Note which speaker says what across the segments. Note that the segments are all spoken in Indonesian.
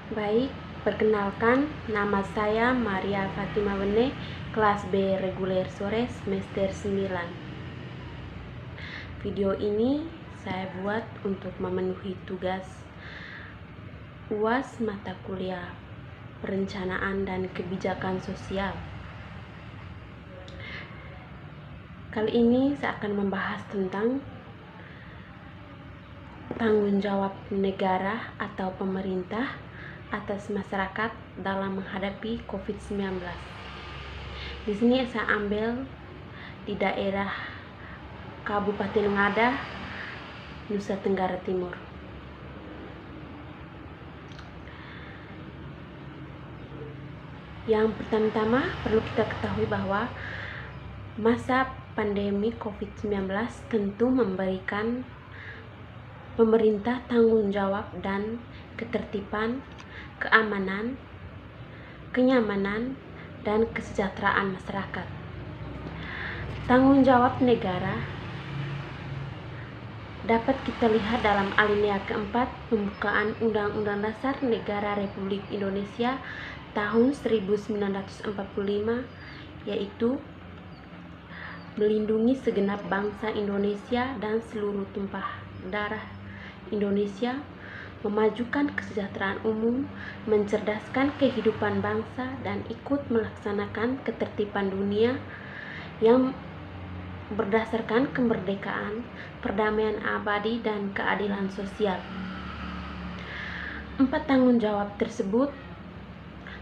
Speaker 1: Baik, perkenalkan nama saya Maria Fatima Wene, kelas B reguler sore semester 9. Video ini saya buat untuk memenuhi tugas UAS mata kuliah Perencanaan dan Kebijakan Sosial. Kali ini saya akan membahas tentang tanggung jawab negara atau pemerintah atas masyarakat dalam menghadapi COVID-19. Di sini saya ambil di daerah Kabupaten Ngada, Nusa Tenggara Timur. Yang pertama-tama perlu kita ketahui bahwa masa pandemi COVID-19 tentu memberikan pemerintah tanggung jawab dan ketertiban, keamanan, kenyamanan, dan kesejahteraan masyarakat. Tanggung jawab negara dapat kita lihat dalam alinea keempat pembukaan Undang-Undang Dasar Negara Republik Indonesia tahun 1945, yaitu melindungi segenap bangsa Indonesia dan seluruh tumpah darah Indonesia, memajukan kesejahteraan umum, mencerdaskan kehidupan bangsa, dan ikut melaksanakan ketertiban dunia yang berdasarkan kemerdekaan, perdamaian abadi, dan keadilan sosial. 4 tanggung jawab tersebut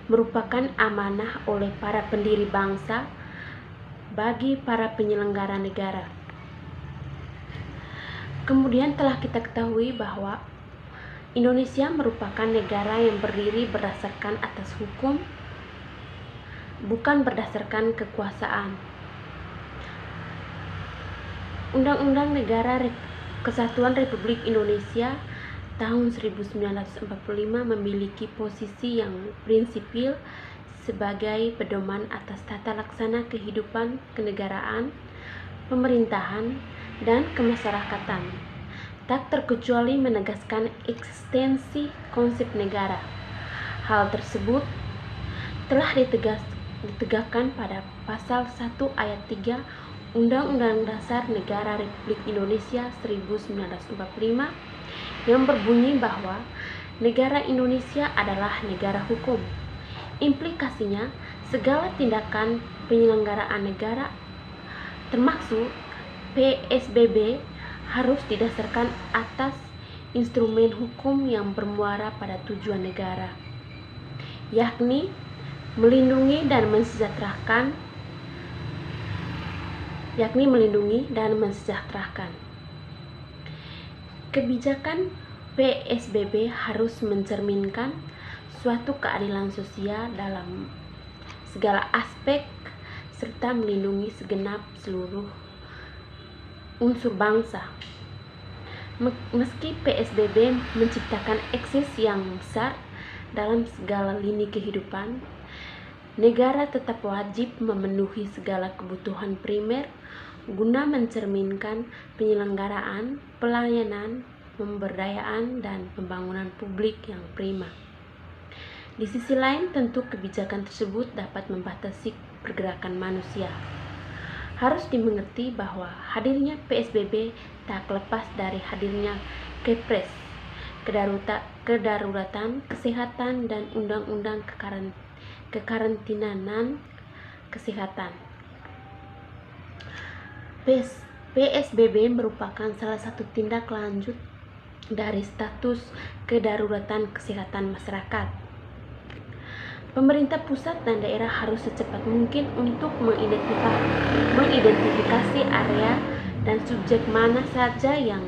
Speaker 1: merupakan amanah oleh para pendiri bangsa bagi para penyelenggara negara. Kemudian telah kita ketahui bahwa Indonesia merupakan negara yang berdiri berdasarkan atas hukum, bukan berdasarkan kekuasaan. Undang-Undang Negara Kesatuan Republik Indonesia tahun 1945 memiliki posisi yang prinsipil sebagai pedoman atas tata laksana kehidupan kenegaraan, pemerintahan, dan kemasyarakatan, tak terkecuali menegaskan eksistensi konsep negara. Hal tersebut telah ditegakkan pada pasal 1 ayat 3 Undang-Undang Dasar Negara Republik Indonesia 1945 yang berbunyi bahwa negara Indonesia adalah negara hukum. Implikasinya, segala tindakan penyelenggaraan negara termasuk PSBB harus didasarkan atas instrumen hukum yang bermuara pada tujuan negara, yakni melindungi dan mensejahterakan. Kebijakan PSBB harus mencerminkan suatu keadilan sosial dalam segala aspek serta melindungi segenap seluruh unsur bangsa. Meski PSBB menciptakan ekses yang besar dalam segala lini kehidupan, negara tetap wajib memenuhi segala kebutuhan primer guna mencerminkan penyelenggaraan, pelayanan, pemberdayaan, dan pembangunan publik yang prima. Di sisi lain, tentu kebijakan tersebut dapat membatasi pergerakan manusia. Harus dimengerti bahwa hadirnya PSBB tak lepas dari hadirnya Kepres, kedaruratan kesehatan, dan undang-undang kekarantinaan kesehatan. PSBB merupakan salah satu tindak lanjut dari status kedaruratan kesehatan masyarakat. Pemerintah pusat dan daerah harus secepat mungkin untuk mengidentifikasi area dan subjek mana saja yang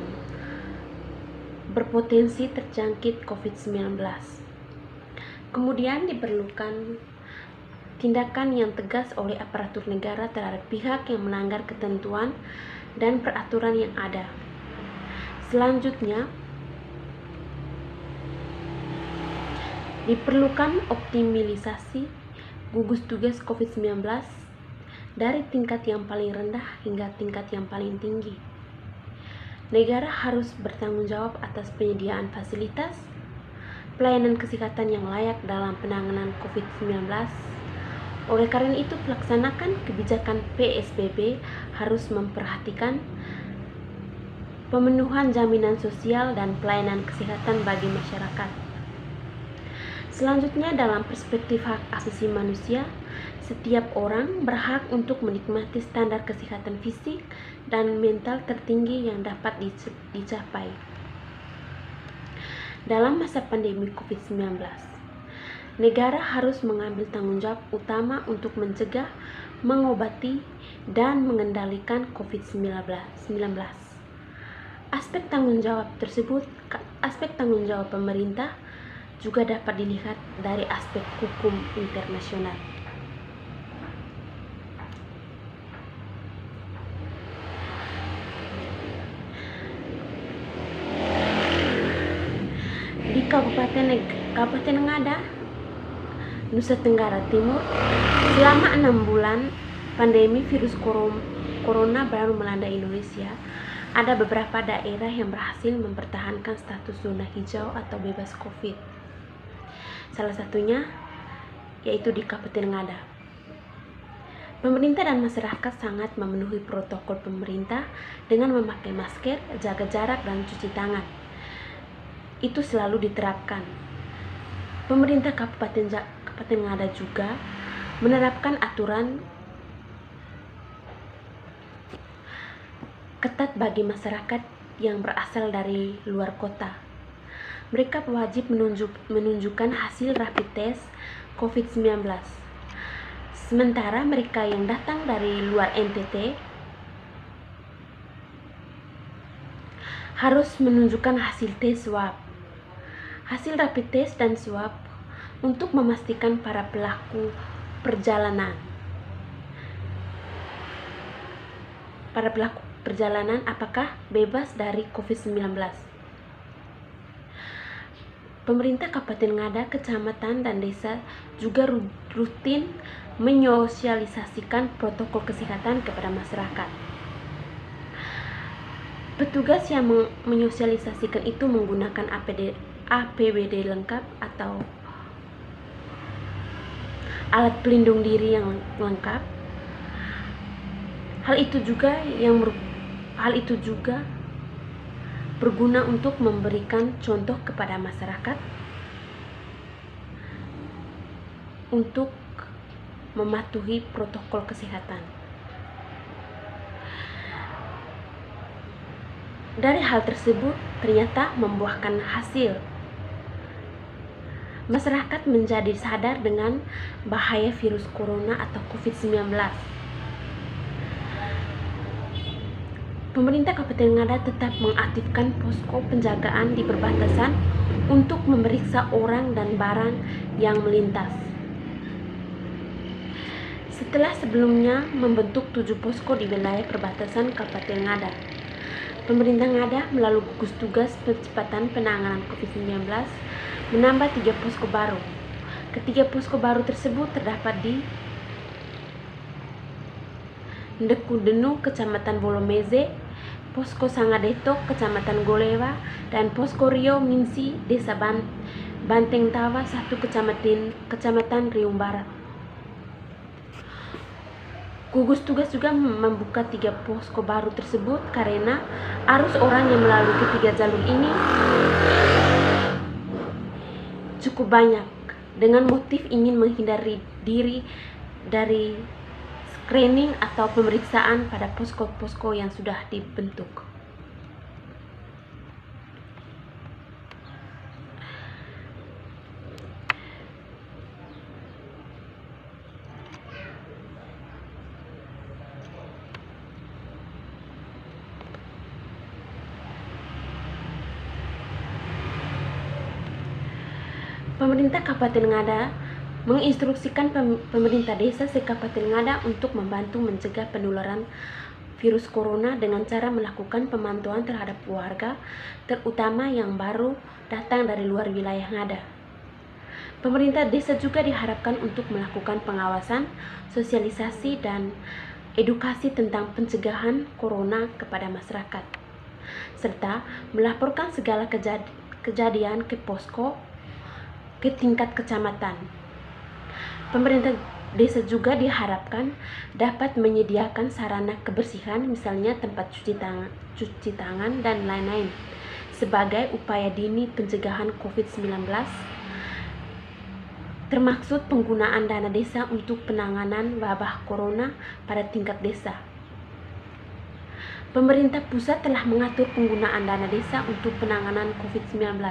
Speaker 1: berpotensi terjangkit COVID-19. Kemudian diperlukan tindakan yang tegas oleh aparatur negara terhadap pihak yang melanggar ketentuan dan peraturan yang ada. Selanjutnya, diperlukan optimalisasi gugus tugas COVID-19 dari tingkat yang paling rendah hingga tingkat yang paling tinggi. Negara harus bertanggung jawab atas penyediaan fasilitas, pelayanan kesehatan yang layak dalam penanganan COVID-19. Oleh karena itu, pelaksanakan kebijakan PSBB harus memperhatikan pemenuhan jaminan sosial dan pelayanan kesehatan bagi masyarakat. Selanjutnya, dalam perspektif hak asasi manusia, setiap orang berhak untuk menikmati standar kesehatan fisik dan mental tertinggi yang dapat dicapai. Dalam masa pandemi COVID-19, negara harus mengambil tanggung jawab utama untuk mencegah, mengobati, dan mengendalikan COVID-19. Aspek tanggung jawab pemerintah juga dapat dilihat dari aspek hukum internasional. Di Kabupaten Ngada, Nusa Tenggara Timur, selama 6 bulan pandemi virus corona baru melanda Indonesia, ada beberapa daerah yang berhasil mempertahankan status zona hijau atau bebas COVID. Salah satunya yaitu di Kabupaten Ngada. Pemerintah dan masyarakat sangat memenuhi protokol pemerintah dengan memakai masker, jaga jarak, dan cuci tangan. Itu selalu diterapkan. Pemerintah Kabupaten Ngada juga menerapkan aturan ketat bagi masyarakat yang berasal dari luar kota. Mereka wajib menunjukkan hasil rapid test COVID-19. Sementara mereka yang datang dari luar NTT harus menunjukkan hasil tes swab, hasil rapid test dan swab untuk memastikan para pelaku perjalanan apakah bebas dari COVID-19. Pemerintah Kabupaten Ngada, kecamatan, dan desa juga rutin menyosialisasikan protokol kesehatan kepada masyarakat. Petugas yang menyosialisasikan itu menggunakan APBD lengkap atau alat pelindung diri yang lengkap. Hal itu juga berguna untuk memberikan contoh kepada masyarakat untuk mematuhi protokol kesehatan. Dari hal tersebut ternyata membuahkan hasil. Masyarakat menjadi sadar dengan bahaya virus corona atau COVID-19. Pemerintah Kabupaten Ngada tetap mengaktifkan posko penjagaan di perbatasan untuk memeriksa orang dan barang yang melintas. Setelah sebelumnya membentuk 7 posko di wilayah perbatasan Kabupaten Ngada, pemerintah Ngada melalui gugus tugas percepatan penanganan COVID-19 menambah 3 posko baru. Ketiga posko baru tersebut terdapat di Ndekudenu, Kecamatan Bolomeze, Posko Sangadetok, Kecamatan Golewa, dan Posko Rio Minsi, Desa Banteng Tawa 1, Kecamatan Riung Barat. Gugus tugas juga membuka 3 posko baru tersebut karena arus orang yang melalui ketiga jalur ini cukup banyak, dengan motif ingin menghindari diri dari screening atau pemeriksaan pada posko-posko yang sudah dibentuk. Pemerintah Kabupaten Ngada menginstruksikan pemerintah desa se-Kabupaten Ngada untuk membantu mencegah penularan virus corona dengan cara melakukan pemantauan terhadap warga, terutama yang baru datang dari luar wilayah Ngada. Pemerintah desa juga diharapkan untuk melakukan pengawasan, sosialisasi, dan edukasi tentang pencegahan corona kepada masyarakat, serta melaporkan segala kejadian ke posko ke tingkat kecamatan. Pemerintah desa juga diharapkan dapat menyediakan sarana kebersihan, misalnya tempat cuci tangan dan lain-lain, sebagai upaya dini pencegahan COVID-19, termaksud penggunaan dana desa untuk penanganan wabah corona pada tingkat desa. Pemerintah pusat telah mengatur penggunaan dana desa untuk penanganan COVID-19.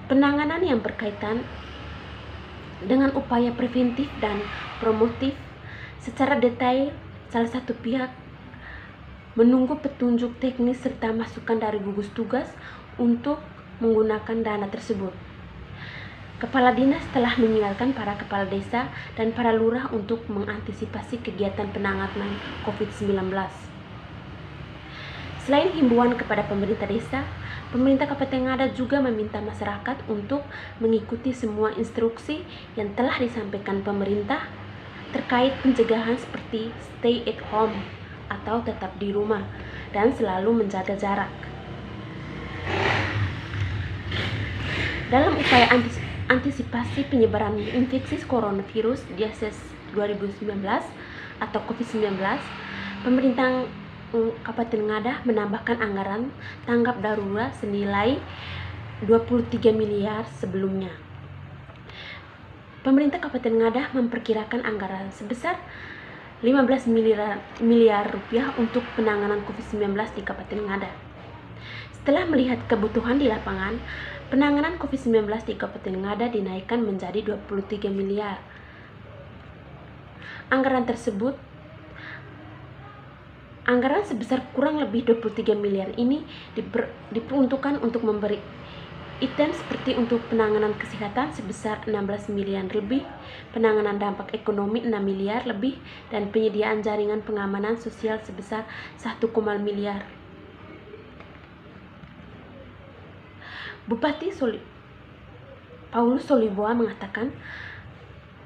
Speaker 1: Penanganan yang berkaitan dengan upaya preventif dan promotif secara detail. Salah satu pihak menunggu petunjuk teknis serta masukan dari gugus tugas untuk menggunakan dana tersebut. Kepala dinas telah mengingatkan para kepala desa dan para lurah untuk mengantisipasi kegiatan penanganan COVID-19. Selain himbauan kepada pemerintah desa, pemerintah Kabupaten Ngada juga meminta masyarakat untuk mengikuti semua instruksi yang telah disampaikan pemerintah terkait pencegahan seperti stay at home atau tetap di rumah dan selalu menjaga jarak. Dalam upaya antisipasi penyebaran infeksi coronavirus disease 2019 atau COVID-19, pemerintah Kabupaten Ngada menambahkan anggaran tanggap darurat senilai 23 miliar sebelumnya. Pemerintah Kabupaten Ngada memperkirakan anggaran sebesar 15 miliar rupiah untuk penanganan COVID-19 di Kabupaten Ngada. Setelah melihat kebutuhan di lapangan, penanganan COVID-19 di Kabupaten Ngada dinaikkan menjadi 23 miliar. Anggaran sebesar kurang lebih 23 miliar ini diperuntukkan untuk memberi item seperti untuk penanganan kesehatan sebesar 16 miliar lebih, penanganan dampak ekonomi 6 miliar lebih, dan penyediaan jaringan pengamanan sosial sebesar 1,1 miliar. Bupati Paulus Soliboa mengatakan,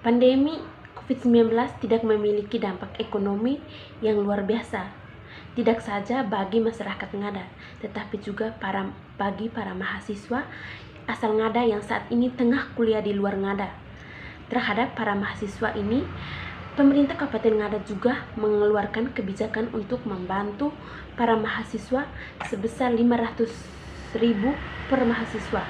Speaker 1: pandemi COVID-19 tidak memiliki dampak ekonomi yang luar biasa, tidak saja bagi masyarakat Ngada, tetapi juga bagi para mahasiswa asal Ngada yang saat ini tengah kuliah di luar Ngada. Terhadap para mahasiswa ini, pemerintah Kabupaten Ngada juga mengeluarkan kebijakan untuk membantu para mahasiswa sebesar 500.000 per mahasiswa.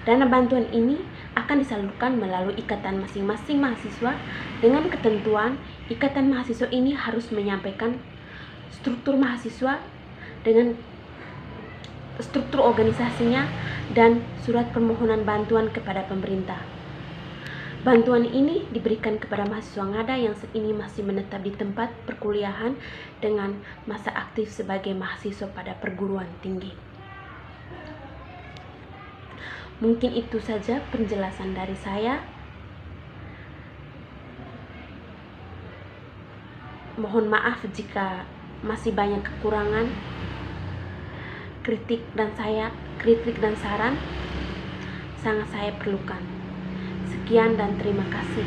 Speaker 1: Dana bantuan ini akan disalurkan melalui ikatan masing-masing mahasiswa dengan ketentuan ikatan mahasiswa ini harus menyampaikan struktur mahasiswa dengan struktur organisasinya dan surat permohonan bantuan kepada pemerintah. Bantuan ini diberikan kepada mahasiswa Ngada yang saat ini masih menetap di tempat perkuliahan dengan masa aktif sebagai mahasiswa pada perguruan tinggi. Mungkin itu saja penjelasan dari saya. Mohon maaf jika masih banyak kekurangan. Kritik dan saran sangat saya perlukan. Sekian dan terima kasih.